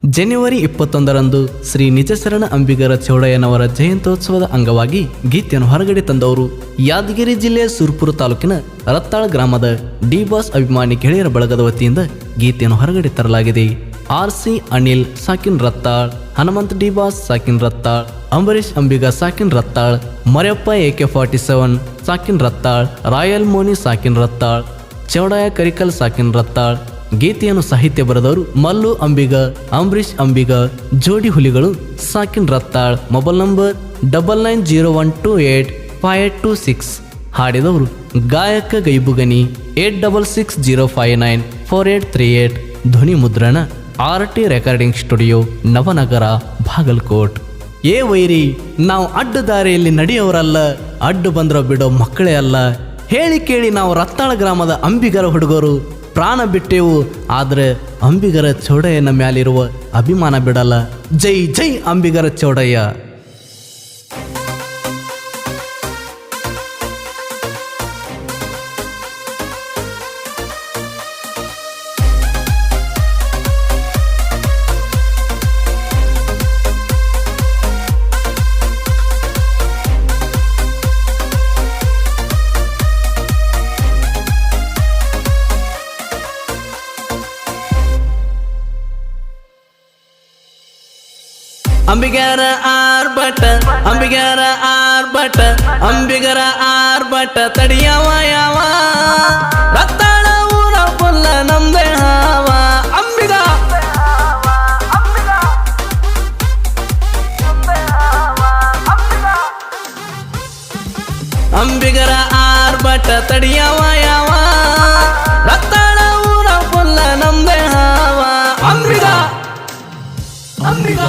ಜನವರಿ 21ರಂದು ಶ್ರೀ ನಿಜಶರಣ ಅಂಬಿಗರ ಚೌಡಯ್ಯನವರ ಜಯಂತ್ಯೋತ್ಸವದ ಅಂಗವಾಗಿ ಗೀತೆಯನ್ನು ಹೊರಗಡೆ ತಂದವರು ಯಾದಗಿರಿ ಜಿಲ್ಲೆಯ ಸುರ್ಪುರ ತಾಲೂಕಿನ ರತ್ತಾಳ ಗ್ರಾಮದ ಡಿ ಬಾಸ್ ಅಭಿಮಾನಿ ಗೆಳೆಯರ ಬಳಗದ ವತಿಯಿಂದ ಗೀತೆಯನ್ನು ಹೊರಗಡೆ ತರಲಾಗಿದೆ. ಆರ್.ಸಿ. ಅನಿಲ್ ಸಾಕಿನ್ ರತ್ತಾಳ್, ಹನುಮಂತ್ ಡಿ ಬಾಸ್ ಸಾಕಿನ್ ರತ್ತಾಳ್, ಅಂಬರೀಶ್ ಅಂಬಿಗ ಸಾಕಿನ್ ರತ್ತಾಳ್, ಮರ್ಯಪ್ಪ AK47 ಸಾಕಿನ್ ರತ್ತಾಳ್, ರಾಯಲ್ ಮೋನಿ ಸಾಕಿನ್ ರತ್ತಾಳ್, ಚೌಡಯ್ಯ ಕರಿಕಲ್ ಸಾಕಿನ್ ರತ್ತಾಳ್. ಗೀತೆಯನ್ನು ಸಾಹಿತ್ಯ ಬರೆದವರು ಮಲ್ಲು ಅಂಬಿಗ, ಅಂಬರೀಶ್ ಅಂಬಿಗ. ಜೋಡಿ ಹುಲಿಗಳು ಸಾಕಿನ್ ರತ್ತಾಳ್. Mobile number 9901285826. ಹಾಡಿದವರು ಗಾಯಕ ಗೈಬುಗನಿ 8660594838. ಧ್ವನಿ ಮುದ್ರಣ RT recording studio, Navanagar, Bagalkot. ಏ ವೈರಿ, ನಾವು ಅಡ್ಡ ದಾರಿಯಲ್ಲಿ ನಡೆಯೋರಲ್ಲ, ಅಡ್ಡು ಬಂದ್ರ ಬಿಡೋ ಮಕ್ಕಳೇ ಅಲ್ಲ. ಹೇಳಿ ಕೇಳಿ ನಾವು ರತ್ತಾಳ ಗ್ರಾಮದ ಅಂಬಿಗರ ಹುಡುಗರು. ಪ್ರಾಣ ಬಿಟ್ಟೆವು, ಆದರೆ ಅಂಬಿಗರ ಚೌಡಯ್ಯನ ಮ್ಯಾಲಿರುವ ಅಭಿಮಾನ ಬಿಡಲ್ಲ. ಜೈ ಜೈ ಅಂಬಿಗರ ಚೌಡಯ್ಯ. ಅಂಬಿಗರ ಆರ್ಭಟ, ಅಂಬಿಗರ ಆರ್ಭಟ, ಅಂಬಿಗರ ಆರ್ಭಟ ತಡಿಯವ ಯಾವ. ರತ್ತಾಳ ಊರ ಪುಲ್ಲ ನಮ್ದೆ ಹಾವ. ಅಂಬಿಗ ಅಂಬಿಗರ ಆರ್ಭಟ ತಡಿಯವ ಯಾವ. ರತ್ತಾಳ ಊರ ಪುಲ್ಲ ನಮ್ದೆ ಹಾವ. ಅಂಬಿಗ ಅಂಬಿಗ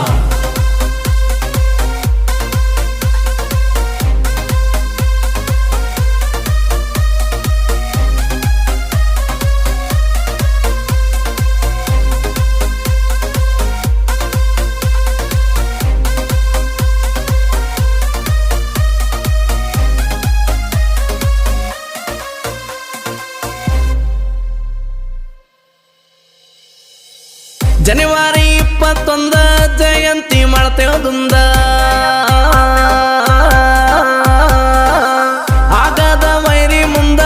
ಜನವರಿ 21 ಜಯಂತಿ ಮಾಡ್ತೇವದುಂದ. ಆಗದ ವೈರಿ ಮುಂದ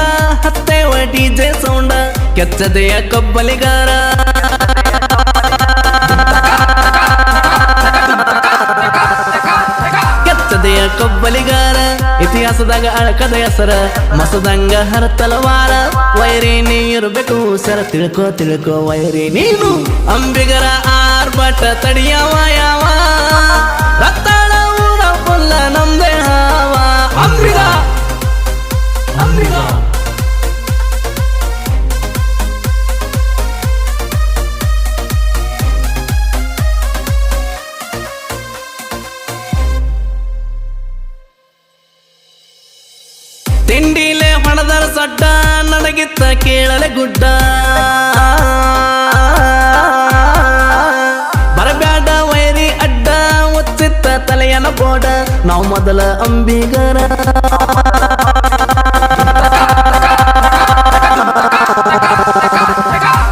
ಹತ್ತೇವ DJ ಸೌಂಡ. ಕೆಚ್ಚದೆಯ ಕಬ್ಬಲಿಗಾರ, ಕೆಚ್ಚದೆಯ ಕಬ್ಬಲಿಗಾರ. ಇತಿಹಾಸದಾಗ ಅಳಕದ ಹೆಸರ, ಮಸದಂಗ ಹರ ತಲವಾರ. ವೈರಿ ನೀರ್ಬೇಕು ಸರ, ತಿಳ್ಕೋ ತಿಳ್ಕೋ ವೈರಿ ನೀನು. ಅಂಬಿಗರ ಆರ್ಭಟ ತಡಿಯವ ಯಾವ. ರತ್ತಾಳ ಊರ ಪುಲ್ಲ ನಮ್ದೆ ಹಾವ. ಅಂಬಿಗ ಅಂಬಿಗ ತಿಂಡಿಲೆ ಹೊಣದರ ಸಡ್ಡ, ನನಗಿತ್ತ ಕೇಳಲೆ ಗುಡ್ಡ. ಬರಬ್ಯಾಡ ವೈರಿ ಅಡ್ಡ, ಒಚ್ಚಿತ್ತ ತಲೆಯನ ಬೋಡ. ನಾವು ಮೊದಲ ಅಂಬಿಗರ,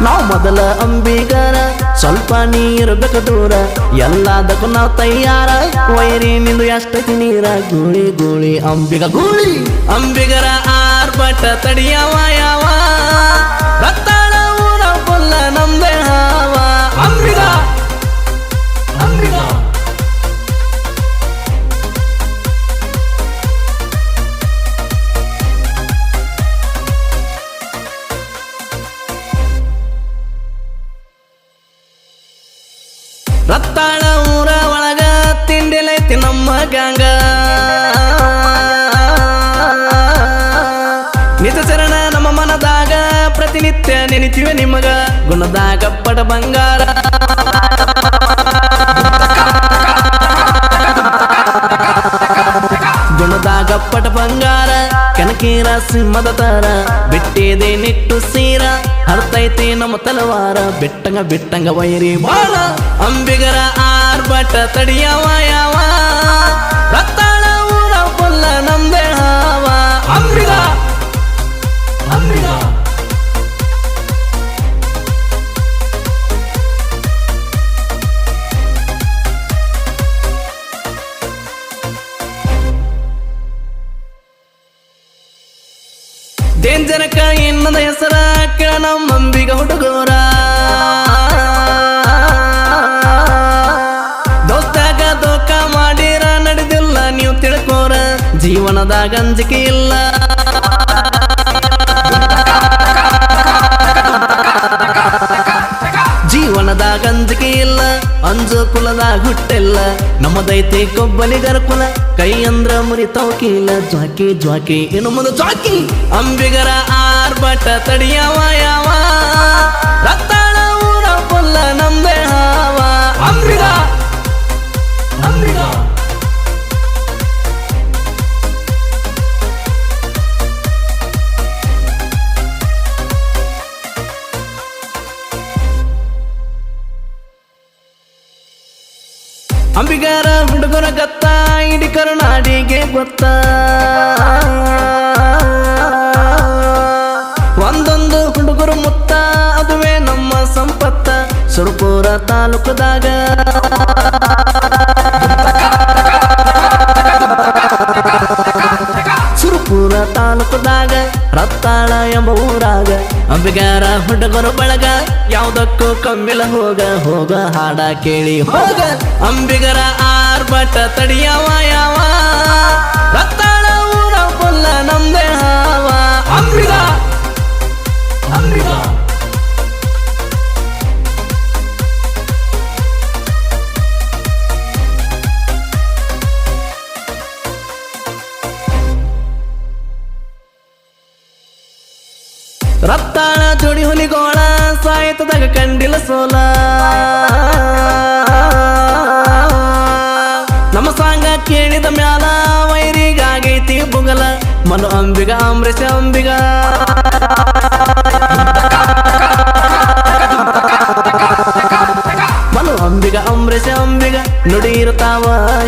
ನಾವು ಮೊದಲ ಅಂಬಿಗರ. ಸ್ವಲ್ಪ ನೀರ್ಬೇಕು ದೂರ, ಎಲ್ಲದಕ್ಕೂ ನಾವು ತಯ್ಯಾರ. ವೈರಿ ನಿಂದು ಎಷ್ಟಕ್ಕೆ ನೀರ, ಗೂಳಿ ಗೂಳಿ ಅಂಬಿಗ ಗೂಳಿ. ಅಂಬಿಗರ ಆರ್ಭಟ ತಡಿಯವ ಯಾವ. ರತ್ತಾಳ ಊರ ಪುಲ್ಲ ನಮ್ದೆ ಹಾವ. ಅಂಬಿಗ ಅಂಬಿಗ ರತ್ತಾಳ ಊರ ಒಳಗ ತಿಂಡಿಲೈತಿ ನಮ್ಮ ಗ್ಯಾಂಗ. ನಿಜಶರಣ ನಮ್ಮ ಮನದಾಗ, ಪ್ರತಿನಿತ್ಯ ನೆನಿತೀವಿ ನಿಮಗ. ಗುಣದಾಗ ಪಟ ಬಂಗಾರ, ಗುಣದಾಗ ಪಟ ಬಂಗಾರ. ಕನಕೀರ ಸಿಂಹದ ತರ, ಬಿಟ್ಟಿದೆ ನಿಟ್ಟು ಸೀರ. ಹರ್ತೈತಿ ನಮ್ಮ ತಲವಾರ, ಬಿಟ್ಟಂಗ ಬಿಟ್ಟಂಗ ವೈರಿ ಬಾಳ. ಅಂಬಿಗರ ಆರ್ಭಟ ತಡಿಯವ ಯಾವ. ರತ್ತಾಳ ಊರ ಪುಲ್ಲ ನಮ್ದೆ ಹಾವ. ಅಂಬಿಗ ಅಂಬಿಗ ಜನಕ ಇನ್ನದ ಹೆಸರ ಕೇಳ ನಮ್ಮ ಅಂಬಿಗ ಹುಡುಗೋರ ದೋಸ್ತಾಗ ದೋಖ ಮಾಡಿರ ನಡೆದಿಲ್ಲ ನೀವು ತಿಳ್ಕೋರ ಜೀವನದಾಗ ಅಂಜಿಕೆ ಇಲ್ಲ ಜೀವನದಾಗ ಅಂಜಿಕೆ ಇಲ್ಲ ಅಂಜು ಕುಲದಾಗ ಹುಟ್ಟಿಲ್ಲ ನಮ್ಮದೈತಿ ಕೊಬ್ಬಲಿಗರ ಕುಲ ಕೈ ಅಂದ್ರ ಮುರಿತವಕಿಲ್ಲ ಜ್ವಾಕಿ ಜ್ವಾಕಿ ಇನ್ನು ಮುಂದೆ ಜ್ವಾಕಿ ಅಂಬಿಗರ ಆರ್ಭಟ ತಡಿಯವ ಯಾವ ರತ್ತಾಳ ಊರ ಪೊಲ್ಲ ನಮ್ದೆ ಹಾವ ಅಂಬಿಗ ಅಂಬಿಗ ಅಂಬಿಗರ ಹುಡುಗರ ಗತ್ತ ಇಡೀ ಕರುನಾಡಿಗೆ ಗೊತ್ತ ಒಂದೊಂದು ಹುಡುಗರು ಮುತ್ತ ಅದುವೇ ನಮ್ಮ ಸಂಪತ್ತ ಸುರಪುರ ತಾಲೂಕದಾಗ ಸುರಪುರ ತಾಲೂಕದಾಗ ರತ್ತಾಳ ಎಂಬ ಊರಾಗ ಅಂಬಿಗರ ಹುಡುಗರು ಬಳಗ ಯಾವುದಕ್ಕೂ ಕಮ್ಮಿಲ ಹೋಗ ಹೋಗ ಹಾಡ ಕೇಳಿ ಹೋಗ ಅಂಬಿಗರ ಆರ್ಭಟ ತಡಿಯವ ಯಾವ ರತ್ತಾಳ ಊರ ಪೊಲ್ಲ ನಮ್ದೆ ಹಾವ ಅಂಬಿಗ ಅಂಬಿಗ ರತ್ತಾಳ ಜೋಡಿ ಹುಲಿಗೋಳ ಸಾಹಿತ್ಯದಾಗ ಕಂಡಿಲ್ಲ ಸೋಲ ನಮ್ಮ ಸಾಂಗ ಕೇಳಿದ ಮ್ಯಾಲ ವೈರಿಗಾಗೈತಿ ಬುಗಲ ಮನು ಅಂಬಿಗ ಅಂಬರೀಷ ಅಂಬಿಗ ಮನು ಅಂಬಿಗ ಅಂಬರೀಷ ಅಂಬಿಗ ನುಡಿ ಇರ್ತಾವ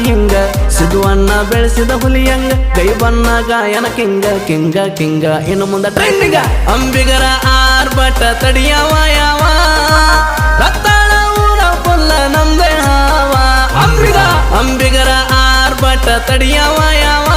ಹಿಂಗ ಸಿದುವನ್ನ ಬೆಳೆಸಿದ ಹುಲಿಯಂಗ ಕೈ ಬನ್ನ ಗಾಯನ ಕಿಂಗ ಕಿಂಗ ಕಿಂಗ ಇನ್ನು ಮುಂದ ಟ್ರೆಂಡಿಂಗ ಅಂಬಿಗರ ಆರ್ಭಟ ತಡಿಯವ ಯಾವ ರತ್ತಾಳ ಊರ ಪೊಲ್ಲ ನಮ್ದೆ ಹಾವ ಅಂಬಿಗ ಅಂಬಿಗರ ಆರ್ಭಟ ತಡಿಯವ ಯಾವ